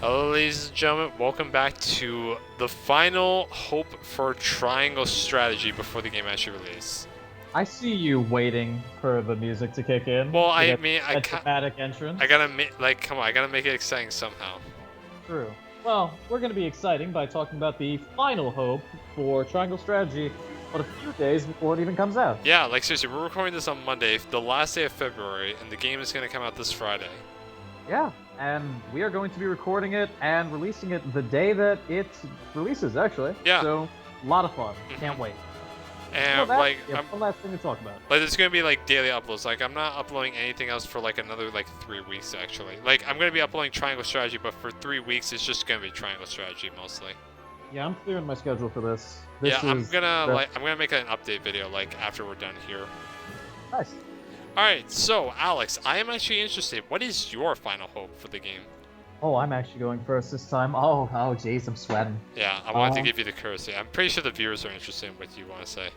Hello, ladies and gentlemen. Welcome back to the final hope for Triangle Strategy before the game actually releases. I see you waiting for the music to kick in Well, to I get mean, that dramatic entrance. I gotta make come on, I gotta make it exciting somehow. True. Well, we're going to be exciting by talking about the final hope for Triangle Strategy, but a few days before it even comes out. Yeah, like seriously, we're recording this on Monday, the last day of February, and the game is gonna come out this Friday. Yeah, and we are going to be recording it and releasing it the day that it releases, actually. Yeah. So, a lot of fun. Can't wait. And one last thing to talk about. Like there's gonna be like daily uploads. Like I'm not uploading anything else for like another 3 weeks actually. Like I'm gonna be uploading Triangle Strategy, but for 3 weeks it's just gonna be Triangle Strategy mostly. Yeah, I'm clearing my schedule for this. I'm gonna make an update video like after we're done here. Nice. All right, so Alex, I am actually interested. What is your final hope for the game? Oh, I'm actually going first this time. Oh, jeez, I'm sweating. Yeah, I wanted to give you the courtesy. I'm pretty sure the viewers are interested in what you want to say.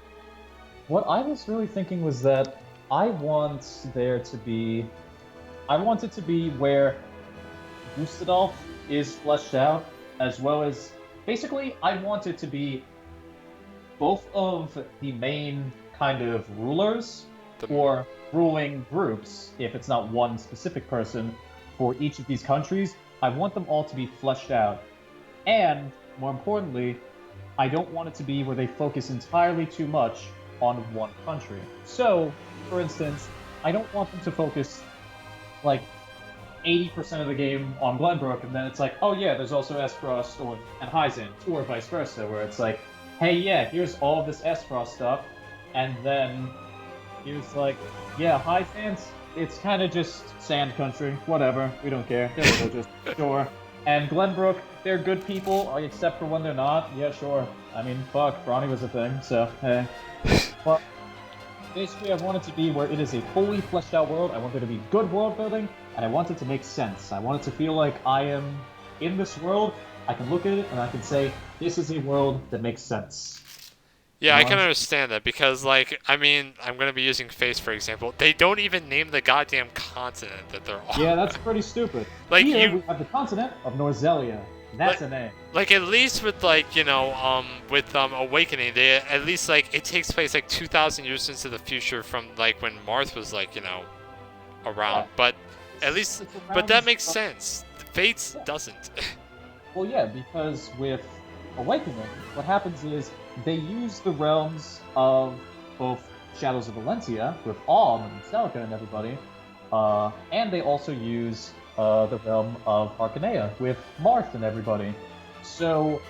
What I was really thinking was that I want it to be where Gustadolf is fleshed out, as well as, basically, I want it to be both of the main kind of rulers, or ruling groups, if it's not one specific person, for each of these countries. I want them all to be fleshed out. And, more importantly, I don't want it to be where they focus entirely too much on one country. So, for instance, I don't want them to focus like 80% of the game on Glenbrook, and then it's like, oh yeah, there's also Esfrost and Hyzant, or vice versa, where it's like, hey yeah, here's all this Esfrost stuff, and then here's like, yeah, Hyzant, it's kind of just sand country, whatever, we don't care, they're religious, sure. And Glenbrook, they're good people, except for when they're not, yeah, sure. I mean, fuck, Brawny was a thing, so, hey. But basically, I want it to be where it is a fully fleshed out world. I want there to be good world building, and I want it to make sense. I want it to feel like I am in this world. I can look at it and I can say, this is a world that makes sense. Yeah, I can understand that because, I mean, I'm going to be using Face, for example. They don't even name the goddamn continent that they're on. Yeah, that's pretty stupid. Like, Here, we have the continent of Norzelia. That's a name. Like, at least with, Awakening, they, at least, it takes place, 2,000 years into the future from, when Marth was, around. Yeah. But at least, but that makes sense. Fates doesn't. Well, yeah, because with Awakening, what happens is they use the realms of both Shadows of Valentia, with Alm and Celica and everybody, and they also use the realm of Arcanea with Marth and everybody. So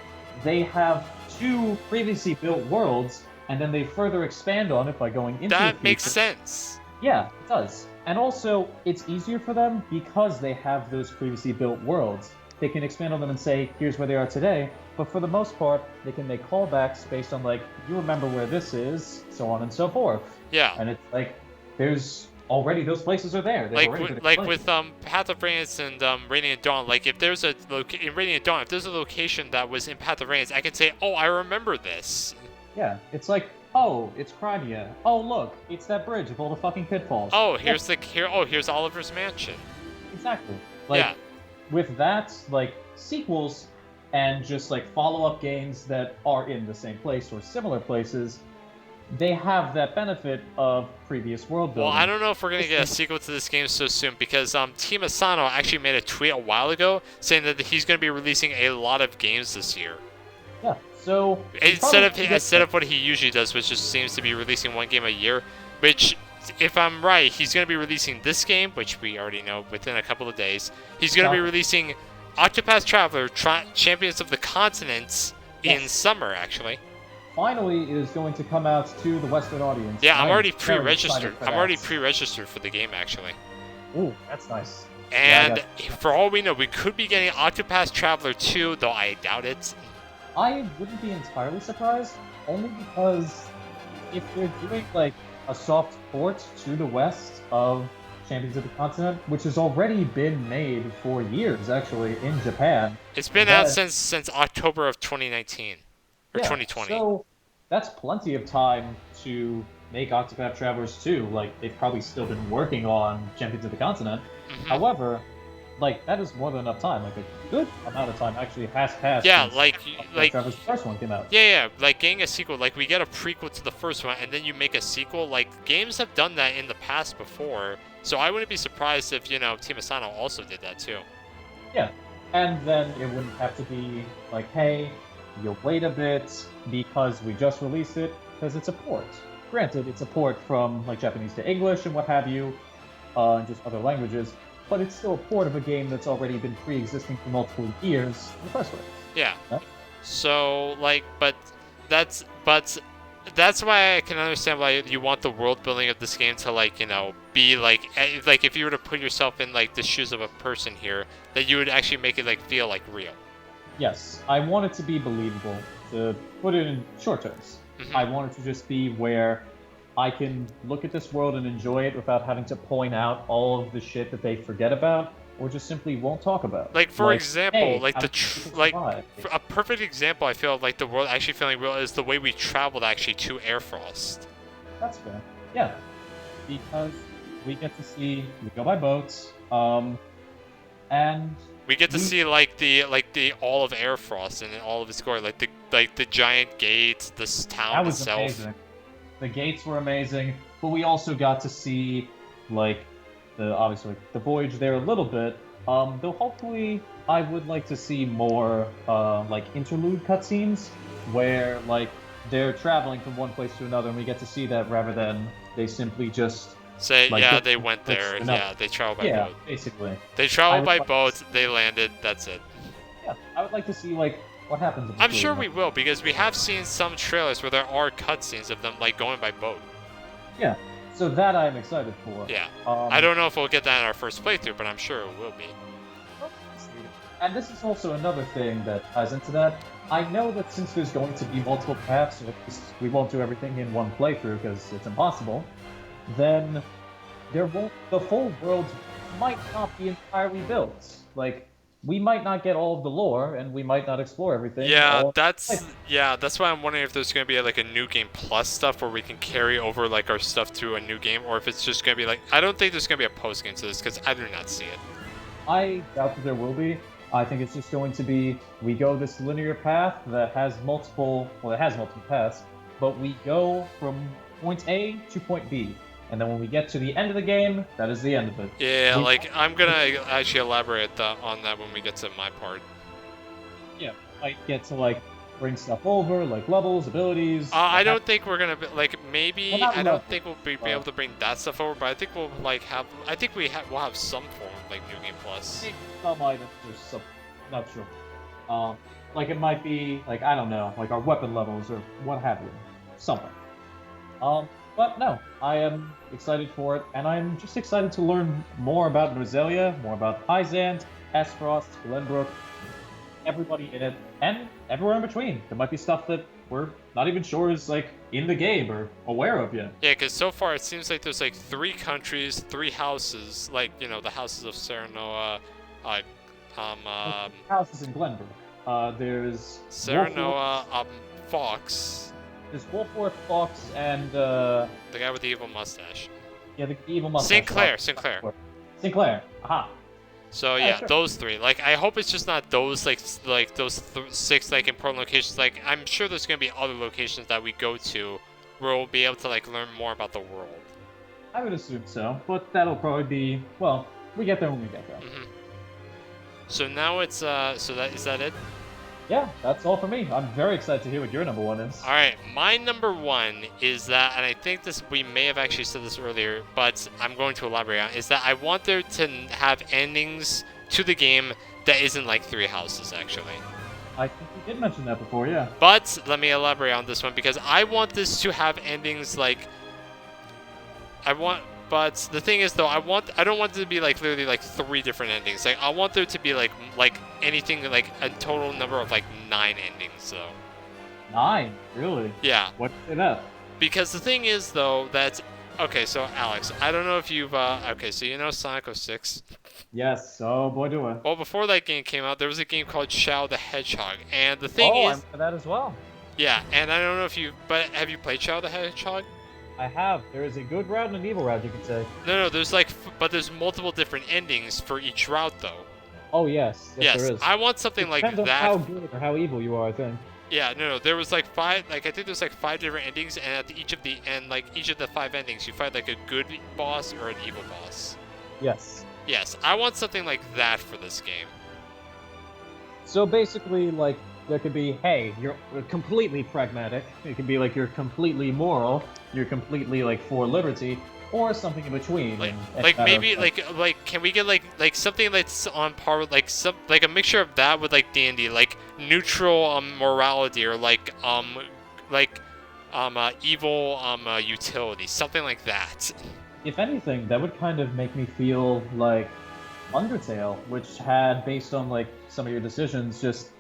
they have two previously built worlds, and then they further expand on it by going into that makes sense. Yeah, it does. And also, it's easier for them because they have those previously built worlds. They can expand on them and say, here's where they are today, but for the most part, they can make callbacks based on, you remember where this is, so on and so forth. Yeah. And it's there's already those places are there. With Path of Radiance and Radiant Dawn, if there's in Radiant Dawn, if there's a location that was in Path of Radiance, I can say, oh, I remember this. Yeah, it's like, oh, it's Crimea. Oh, look, it's that bridge of all the fucking pitfalls. Oh, here's here's Oliver's mansion. Exactly. Yeah. With that, sequels and just follow-up games that are in the same place or similar places, they have that benefit of previous world building. Well, I don't know if we're going to get a sequel to this game so soon because Team Asano actually made a tweet a while ago saying that he's going to be releasing a lot of games this year. Yeah, so... Instead of what he usually does, which just seems to be releasing one game a year, which, if I'm right, he's going to be releasing this game, which we already know within a couple of days. He's going to be releasing Octopus Travelers, Champions of the Continents in summer, actually. Finally, it is going to come out to the Western audience. Yeah, I'm already pre-registered. I'm already pre-registered for the game, actually. Ooh, that's nice. And for all we know, we could be getting Octopus Traveler 2, though I doubt it. I wouldn't be entirely surprised, only because if they're doing, a soft port to the west of Champions of the Continent, which has already been made for years, actually, in Japan. It's been out since October of 2019. Or 2020. So that's plenty of time to make Octopath Travelers 2. They've probably still been working on Champions of the Continent. Mm-hmm. However, like that is more than enough time. Like a good amount of time actually has passed. Yeah, since like Travelers' first one came out. yeah, like getting a sequel, like we get a prequel to the first one and then you make a sequel. Like games have done that in the past before, so I wouldn't be surprised if Team Asano also did that too. Yeah, and then it wouldn't have to be like, hey, you wait a bit because we just released it because it's a port. Granted, it's a port from like Japanese to English and what have you, and just other languages, but it's still a port of a game that's already been pre-existing for multiple years in the first place. Yeah. Huh? So like, but that's why I can understand why you want the world building of this game to like be like if you were to put yourself in like the shoes of a person here, that you would actually make it like feel like real. Yes, I want it to be believable. To put it in short terms, Mm-hmm. I want it to just be where I can look at this world and enjoy it without having to point out all of the shit that they forget about or just simply won't talk about. Like for example, hey, like a perfect example, I feel like the world actually feeling real is the way we traveled actually to Air Frost. That's fair. Yeah, because we get to see we go by boats, and we get to see like the all of Air Frost and all of its glory, like the giant gates, this town that was itself. amazing. The gates were amazing, but we also got to see like obviously the voyage there a little bit. Though hopefully I would like to see more like interlude cutscenes where like they're traveling from one place to another, and we get to see that rather than they simply just say like, yeah they went there. Yeah, they traveled by boat. Basically. They traveled by boat. They landed. That's it. Yeah, I would like to see like what happens. I'm sure we will because we have seen some trailers where there are cutscenes of them like going by boat. Yeah, so that I'm excited for. Yeah. I don't know if we'll get that in our first playthrough, but I'm sure it will be. And this is also another thing that ties into that. I know that since there's going to be multiple paths, or at least we won't do everything in one playthrough because it's impossible, then the full world might not be entirely built. Like, we might not get all of the lore, and we might not explore everything. Yeah, that's why I'm wondering if there's gonna be like a new game plus stuff where we can carry over like our stuff to a new game, or if it's just gonna be like I don't think there's gonna be a post game to this because I do not see it. I doubt that there will be. I think it's just going to be we go this linear path that has multiple. Well, it has multiple paths, but we go from point A to point B. And then when we get to the end of the game, that is the end of it. Yeah, like I'm gonna actually elaborate on that when we get to my part. Yeah, might get to like bring stuff over, like levels, abilities. I don't think we're gonna be, like maybe Well, I don't think we'll be able to bring that stuff over, but I think we'll like have we'll have some form of like New Game Plus. Some items or some, not sure. Like it might be like I don't know, like our weapon levels or what have you, something. But no, I am excited for it, and I'm just excited to learn more about Roselia, more about Pyzant, Aspfrost, Glenbrook, everybody in it, and everywhere in between. There might be stuff that we're not even sure is like in the game or aware of yet. Yeah, because so far it seems like there's like 3 countries, 3 houses, like the houses of Serenoa, houses in Glenbrook. There's Serenoa, Fox. There's Wolfworth, Fox, and the guy with the evil mustache. Yeah, the evil mustache. Sinclair. Aha. So yeah, sure. Those 3. Like I hope it's just not those like those 6 like important locations. Like I'm sure there's gonna be other locations that we go to where we'll be able to like learn more about the world. I would assume so, but that'll probably be we get there when we get there. Mm-hmm. So now it's is that it? Yeah, that's all for me. I'm very excited to hear what your number 1 is. All right, my number 1 is that, and I think we may have actually said this earlier, but I'm going to elaborate on, is that I want there to have endings to the game that isn't like 3 houses, actually. I think you did mention that before, yeah. But let me elaborate on this one, because I want this to have endings like, but the thing is though, I don't want it to be like literally like 3 different endings. Like I want there to be like anything like a total number of like 9 endings though. 9? Really? Yeah. What's it up? Because the thing is though that okay, so Alex, I don't know if you've okay, so you know Sonic 06? Yes. Oh boy, do I. Well, before that game came out, there was a game called Shadow the Hedgehog, and the thing is, I'm for that as well. yeah, and I don't know if but have you played Shadow the Hedgehog? I have. There is a good route and an evil route, you could say. No, there's but there's multiple different endings for each route, though. Oh, yes. Yes, there is. I want something It like depends on that. how good or how evil you are, I think. Yeah, no, there was like five, I think there's like 5 different endings, and at each of the 5 endings, you fight like a good boss or an evil boss. Yes. Yes, I want something like that for this game. So basically, like, there could be, hey, you're completely pragmatic. It could be like you're completely moral. You're completely like for liberty, or something in between. Like maybe like can we get like something that's on par with like a mixture of that with like D&D, like neutral morality, or like evil utility, something like that. If anything, that would kind of make me feel like Undertale, which had, based on like some of your decisions, just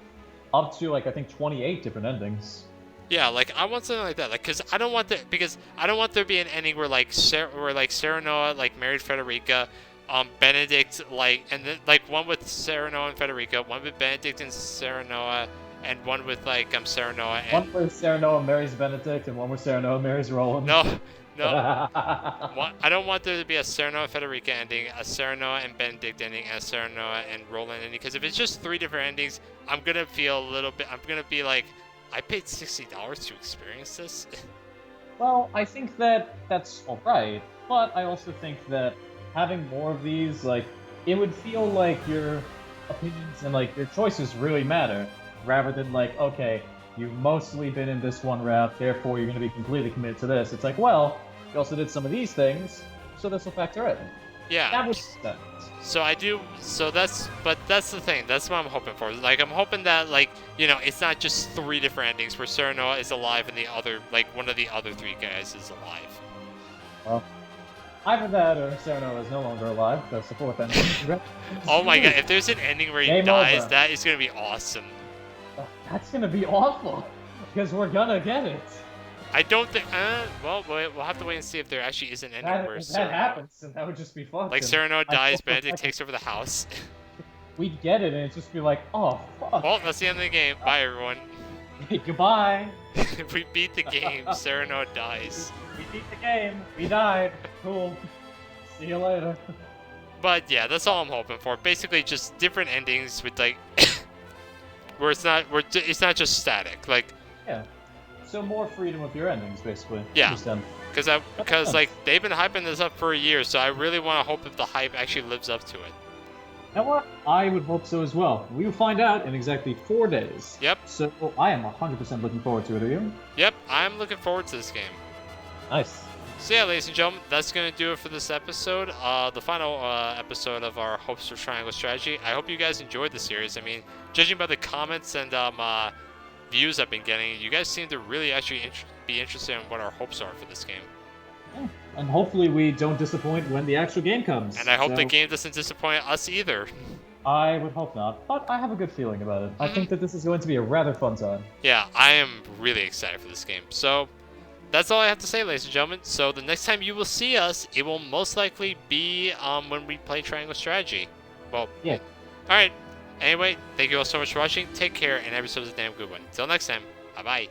up to like I think 28 different endings. Yeah, like I want something like that, like I don't want there to be an ending where like Serenoa like married Frederica, Benedict and then like one with Serenoa and Frederica, one with Benedict and Serenoa, and one with like Serenoa and one where Serenoa marries Benedict and one where Serenoa marries Roland. No, I don't want there to be a Serenoa and Federica ending, a Serenoa and Benedict ending, and a Serenoa and Roland ending. Because if it's just 3 different endings, I'm gonna feel a little bit. I'm gonna be like, I paid $60 to experience this. Well, I think that's alright, but I also think that having more of these, like, it would feel like your opinions and like your choices really matter, rather than like, okay, you've mostly been in this one route, therefore you're going to be completely committed to this. It's like, well, you also did some of these things, so this will factor in. Yeah. That was sense. So I do. So that's the thing. That's what I'm hoping for. Like I'm hoping that it's not just 3 different endings where Serenoa is alive and the other one of the other 3 guys is alive. Well, either that or Serenoa is no longer alive. That's the 4th ending. Oh my god! If there's an ending where he Game dies, over. that is gonna be awesome. That's gonna be awful, because we're gonna get it. I don't think. Well, we'll have to wait and see if there actually is an ending where that happens, and that would just be fun. Like Serenoa dies, Benedict takes over the house. We'd get it, and it'd just be like, oh fuck. Well, that's the end of the game. Bye, everyone. Goodbye. We beat the game. Serenoa dies. We beat the game. We died. Cool. See you later. But yeah, that's all I'm hoping for. Basically, just different endings with like. Where it's not just static, like yeah. So more freedom with your endings, basically. Yeah. Because like they've been hyping this up for a year, so I really want to hope that the hype actually lives up to it. You know what? I would hope so as well. We will find out in exactly 4 days. Yep. So I am 100% looking forward to it. Are you? Yep, I'm looking forward to this game. Nice. So yeah, ladies and gentlemen, that's going to do it for this episode. The final episode of our Hopes for Triangle Strategy. I hope you guys enjoyed the series. I mean, judging by the comments and views I've been getting, you guys seem to really actually be interested in what our hopes are for this game. Yeah. And hopefully we don't disappoint when the actual game comes. And I hope the game doesn't disappoint us either. I would hope not, but I have a good feeling about it. I think that this is going to be a rather fun time. Yeah, I am really excited for this game. So that's all I have to say, ladies and gentlemen. So the next time you will see us, it will most likely be when we play Triangle Strategy. Well, yeah. All right. Anyway, thank you all so much for watching. Take care, and episode's a damn good one. Until next time, bye-bye.